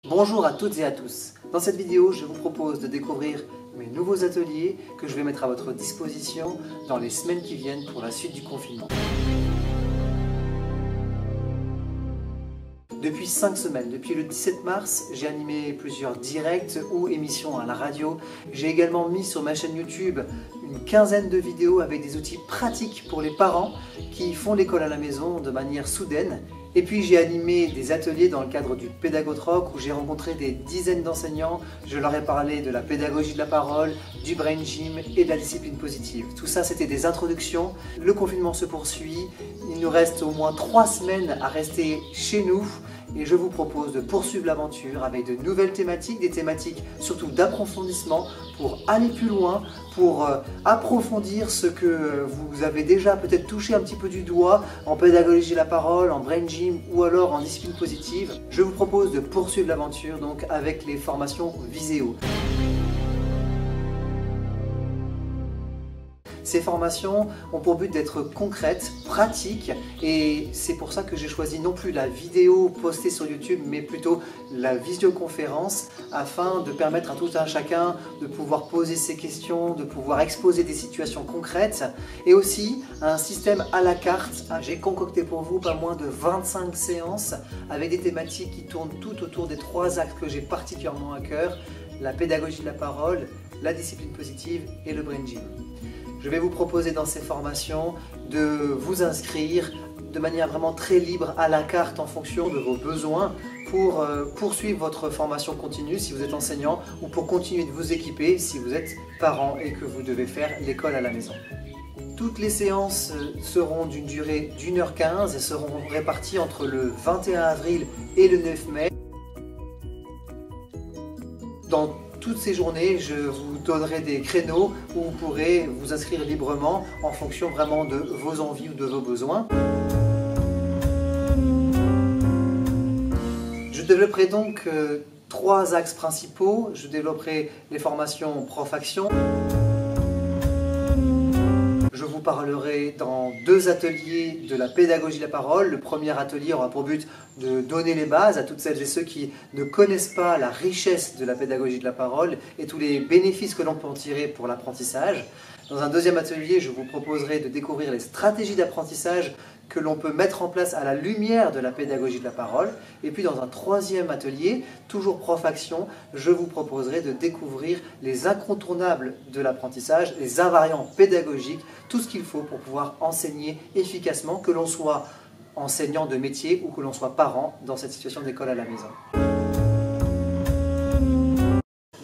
Bonjour à toutes et à tous. Dans cette vidéo, je vous propose de découvrir mes nouveaux ateliers que je vais mettre à votre disposition dans les semaines qui viennent pour la suite du confinement. Depuis 5 semaines, depuis le 17 mars, j'ai animé plusieurs directs ou émissions à la radio. J'ai également mis sur ma chaîne YouTube une quinzaine de vidéos avec des outils pratiques pour les parents qui font l'école à la maison de manière soudaine. Et puis j'ai animé des ateliers dans le cadre du Pédagotroc où j'ai rencontré des dizaines d'enseignants. Je leur ai parlé de la pédagogie de la parole, du brain gym et de la discipline positive. Tout ça, c'était des introductions. Le confinement se poursuit. Il nous reste au moins 3 semaines à rester chez nous. Et je vous propose de poursuivre l'aventure avec de nouvelles thématiques, des thématiques surtout d'approfondissement pour aller plus loin, pour approfondir ce que vous avez déjà peut-être touché un petit peu du doigt en pédagogie de la parole, en brain gym ou alors en discipline positive. Je vous propose de poursuivre l'aventure donc avec les formations Viséo. Ces formations ont pour but d'être concrètes, pratiques, et c'est pour ça que j'ai choisi non plus la vidéo postée sur YouTube, mais plutôt la visioconférence, afin de permettre à tout un chacun de pouvoir poser ses questions, de pouvoir exposer des situations concrètes, et aussi un système à la carte. J'ai concocté pour vous pas moins de 25 séances avec des thématiques qui tournent tout autour des 3 axes que j'ai particulièrement à cœur: la pédagogie de la parole, la discipline positive et le brain gym. Je vais vous proposer dans ces formations de vous inscrire de manière vraiment très libre à la carte en fonction de vos besoins pour poursuivre votre formation continue si vous êtes enseignant ou pour continuer de vous équiper si vous êtes parent et que vous devez faire l'école à la maison. Toutes les séances seront d'une durée d'1h15 et seront réparties entre le 21 avril et le 9 mai. Dans toutes ces journées, je vous donnerai des créneaux où vous pourrez vous inscrire librement en fonction vraiment de vos envies ou de vos besoins. Je développerai donc 3 axes principaux. Je développerai les formations Prof-Action. Je vous parlerai dans 2 ateliers de la pédagogie de la parole. Le premier atelier aura pour but de donner les bases à toutes celles et ceux qui ne connaissent pas la richesse de la pédagogie de la parole et tous les bénéfices que l'on peut en tirer pour l'apprentissage. Dans un deuxième atelier, je vous proposerai de découvrir les stratégies d'apprentissage que l'on peut mettre en place à la lumière de la pédagogie de la parole. Et puis dans un 3e atelier, toujours Prof-Action, je vous proposerai de découvrir les incontournables de l'apprentissage, les invariants pédagogiques, tout ce qu'il faut pour pouvoir enseigner efficacement, que l'on soit enseignant de métier ou que l'on soit parent dans cette situation d'école à la maison.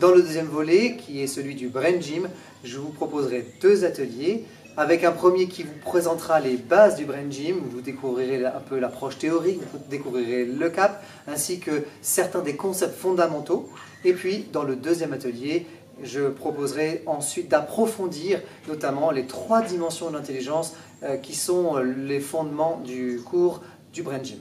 Dans le deuxième volet, qui est celui du brain gym, je vous proposerai 2 ateliers, avec un premier qui vous présentera les bases du brain gym. Vous découvrirez un peu l'approche théorique, vous découvrirez le cap, ainsi que certains des concepts fondamentaux. Et puis, dans le deuxième atelier, je proposerai ensuite d'approfondir notamment les 3 dimensions de l'intelligence qui sont les fondements du cours du brain gym.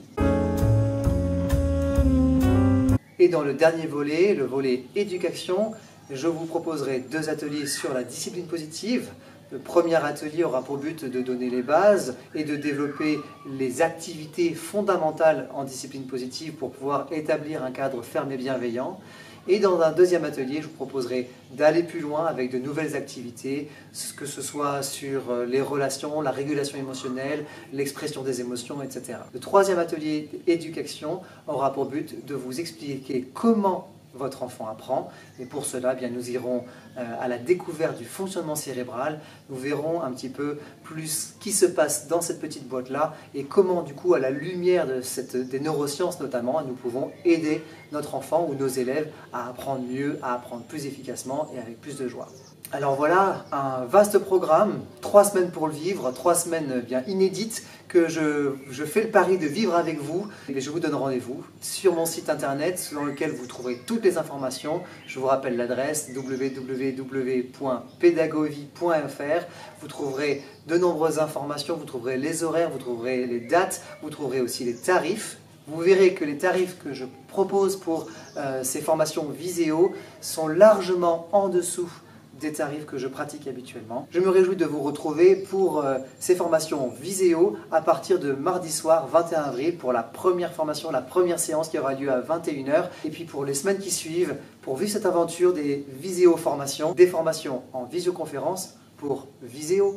Et dans le dernier volet, le volet éducation, je vous proposerai 2 ateliers sur la discipline positive. Le premier atelier aura pour but de donner les bases et de développer les activités fondamentales en discipline positive pour pouvoir établir un cadre ferme et bienveillant. Et dans un deuxième atelier, je vous proposerai d'aller plus loin avec de nouvelles activités, que ce soit sur les relations, la régulation émotionnelle, l'expression des émotions, etc. Le 3e atelier éducation aura pour but de vous expliquer comment votre enfant apprend, et pour cela, bien, nous irons à la découverte du fonctionnement cérébral. Nous verrons un petit peu plus ce qui se passe dans cette petite boîte-là et comment, du coup, à la lumière des neurosciences notamment, nous pouvons aider notre enfant ou nos élèves à apprendre mieux, à apprendre plus efficacement et avec plus de joie. Alors voilà, un vaste programme, 3 semaines pour le vivre, 3 semaines bien inédites que je fais le pari de vivre avec vous. Et je vous donne rendez-vous sur mon site internet dans lequel vous trouverez toutes les informations. Je vous rappelle l'adresse www.pedagovie.fr. Vous trouverez de nombreuses informations, vous trouverez les horaires, vous trouverez les dates, vous trouverez aussi les tarifs. Vous verrez que les tarifs que je propose pour ces formations Viséo sont largement en dessous des tarifs que je pratique habituellement. Je me réjouis de vous retrouver pour ces formations Viséo à partir de mardi soir 21 avril pour la première formation, la première séance qui aura lieu à 21 h. Et puis pour les semaines qui suivent, pour vivre cette aventure des Viséo formations, des formations en visioconférence pour Viséo.